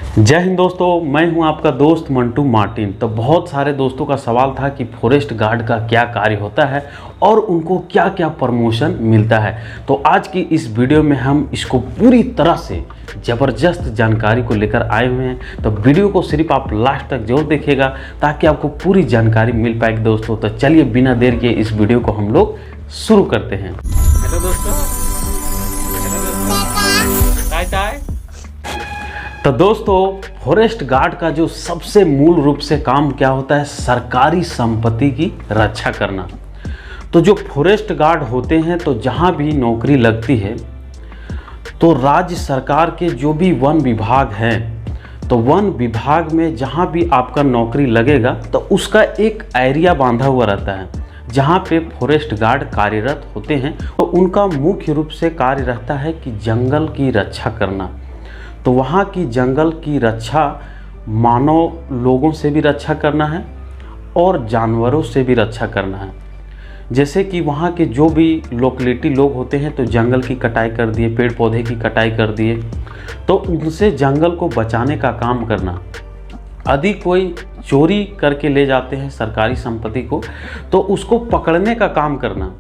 जय हिंद दोस्तों, मैं हूं आपका दोस्त मंटू मार्टिन। तो बहुत सारे दोस्तों का सवाल था कि फॉरेस्ट गार्ड का क्या कार्य होता है और उनको क्या क्या प्रमोशन मिलता है। तो आज की इस वीडियो में हम इसको पूरी तरह से ज़बरदस्त जानकारी को लेकर आए हुए हैं। तो वीडियो को सिर्फ आप लास्ट तक जरूर देखिएगा ताकि आपको पूरी जानकारी मिल पाएगी दोस्तों। तो चलिए बिना देर के इस वीडियो को हम लोग शुरू करते हैं। हेलो दोस्तों, तो दोस्तों फॉरेस्ट गार्ड का जो सबसे मूल रूप से काम क्या होता है, सरकारी संपत्ति की रक्षा करना। तो जो फॉरेस्ट गार्ड होते हैं तो जहाँ भी नौकरी लगती है तो राज्य सरकार के जो भी वन विभाग हैं तो वन विभाग में जहाँ भी आपका नौकरी लगेगा तो उसका एक एरिया बांधा हुआ रहता है जहाँ पे फॉरेस्ट गार्ड कार्यरत होते हैं। तो उनका मुख्य रूप से कार्य रहता है कि जंगल की रक्षा करना। तो वहाँ की जंगल की रक्षा मानव लोगों से भी रक्षा करना है और जानवरों से भी रक्षा करना है। जैसे कि वहाँ के जो भी लोकेलिटी लोग होते हैं तो जंगल की कटाई कर दिए, पेड़ पौधे की कटाई कर दिए, तो उनसे जंगल को बचाने का काम करना। यदि कोई चोरी करके ले जाते हैं सरकारी संपत्ति को तो उसको पकड़ने का काम करना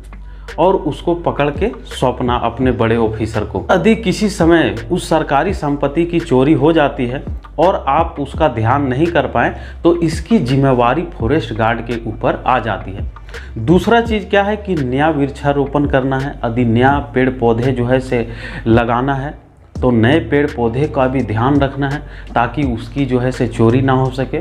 और उसको पकड़ के सौंपना अपने बड़े ऑफिसर को। यदि किसी समय उस सरकारी संपत्ति की चोरी हो जाती है और आप उसका ध्यान नहीं कर पाए तो इसकी जिम्मेवारी फॉरेस्ट गार्ड के ऊपर आ जाती है। दूसरा चीज़ क्या है कि नया वृक्षारोपण करना है। यदि नया पेड़ पौधे जो है से लगाना है तो नए पेड़ पौधे का भी ध्यान रखना है ताकि उसकी जो है से चोरी ना हो सके।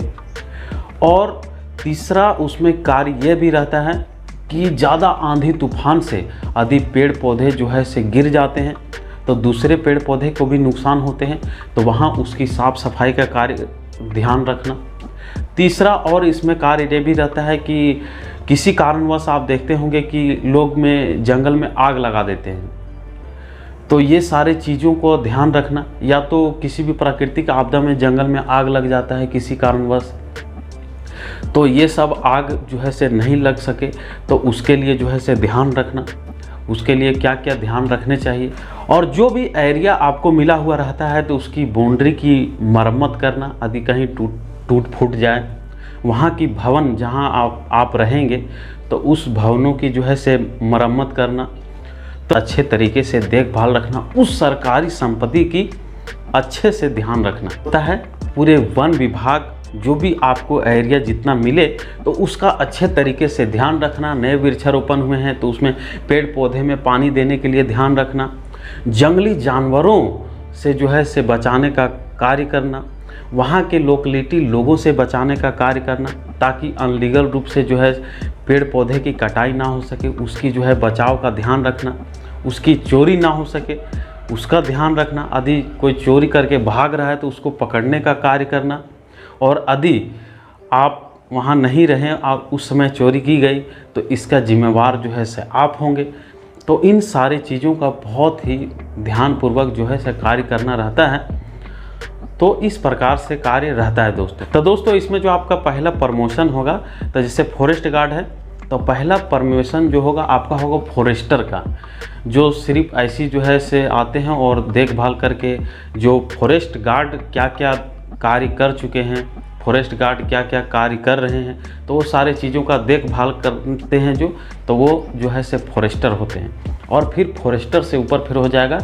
और तीसरा उसमें कार्य यह भी रहता है कि ज़्यादा आंधी तूफान से यदि पेड़ पौधे जो है से गिर जाते हैं तो दूसरे पेड़ पौधे को भी नुकसान होते हैं, तो वहाँ उसकी साफ़ सफाई का कार्य ध्यान रखना। तीसरा और इसमें कार्य ये भी रहता है कि किसी कारणवश आप देखते होंगे कि लोग में जंगल में आग लगा देते हैं, तो ये सारे चीज़ों को ध्यान रखना। या तो किसी भी प्राकृतिक आपदा में जंगल में आग लग जाता है किसी कारणवश, तो ये सब आग जो है से नहीं लग सके तो उसके लिए जो है से ध्यान रखना। उसके लिए क्या क्या ध्यान रखने चाहिए। और जो भी एरिया आपको मिला हुआ रहता है तो उसकी बाउंड्री की मरम्मत करना। यदि कहीं टूट फूट जाए, वहाँ की भवन जहाँ आप रहेंगे तो उस भवनों की जो है से मरम्मत करना। तो अच्छे तरीके से देखभाल रखना, उस सरकारी संपत्ति की अच्छे से ध्यान रखना होता है। पूरे वन विभाग जो भी आपको एरिया जितना मिले तो उसका अच्छे तरीके से ध्यान रखना। नए वृक्षारोपण हुए हैं तो उसमें पेड़ पौधे में पानी देने के लिए ध्यान रखना। जंगली जानवरों से जो है से बचाने का कार्य करना। वहाँ के लोकेलिटी लोगों से बचाने का कार्य करना ताकि अनलीगल रूप से जो है पेड़ पौधे की कटाई ना हो सके, उसकी जो है बचाव का ध्यान रखना। उसकी चोरी ना हो सके उसका ध्यान रखना। यदि कोई चोरी करके भाग रहा है तो उसको पकड़ने का कार्य करना। और यदि आप वहाँ नहीं रहें, आप उस समय चोरी की गई तो इसका जिम्मेवार जो है से आप होंगे। तो इन सारी चीज़ों का बहुत ही ध्यानपूर्वक जो है से कार्य करना रहता है। तो इस प्रकार से कार्य रहता है दोस्तों। तो दोस्तों इसमें जो आपका पहला प्रमोशन होगा, तो जैसे फॉरेस्ट गार्ड है तो पहला प्रमोशन जो होगा आपका होगा फॉरेस्टर का, जो सिर्फ ऐसी जो है से आते हैं और देखभाल करके जो फॉरेस्ट गार्ड क्या क्या कार्य कर चुके हैं, फॉरेस्ट गार्ड क्या क्या कार्य कर रहे हैं, तो वो सारे चीज़ों का देखभाल करते हैं तो वो जो है से फॉरेस्टर होते हैं। और फिर फॉरेस्टर से ऊपर फिर हो जाएगा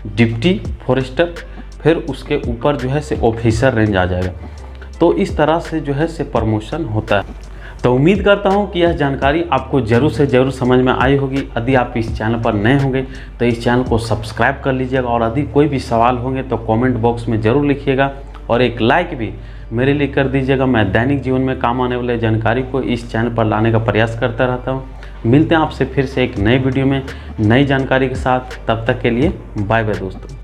डिप्टी फॉरेस्टर, फिर उसके ऊपर जो है से ऑफिसर रेंज आ जाएगा। तो इस तरह से जो है से प्रमोशन होता है। तो उम्मीद करता हूँ कि यह जानकारी आपको ज़रूर से ज़रूर समझ में आई होगी। यदि आप इस चैनल पर नए होंगे तो इस चैनल को सब्सक्राइब कर लीजिएगा। और यदि कोई भी सवाल होंगे तो कमेंट बॉक्स में ज़रूर लिखिएगा और एक लाइक भी मेरे लिए कर दीजिएगा। मैं दैनिक जीवन में काम आने वाले जानकारी को इस चैनल पर लाने का प्रयास करता रहता हूँ। मिलते हैं आपसे फिर से एक नई वीडियो में नई जानकारी के साथ। तब तक के लिए बाय बाय दोस्तों।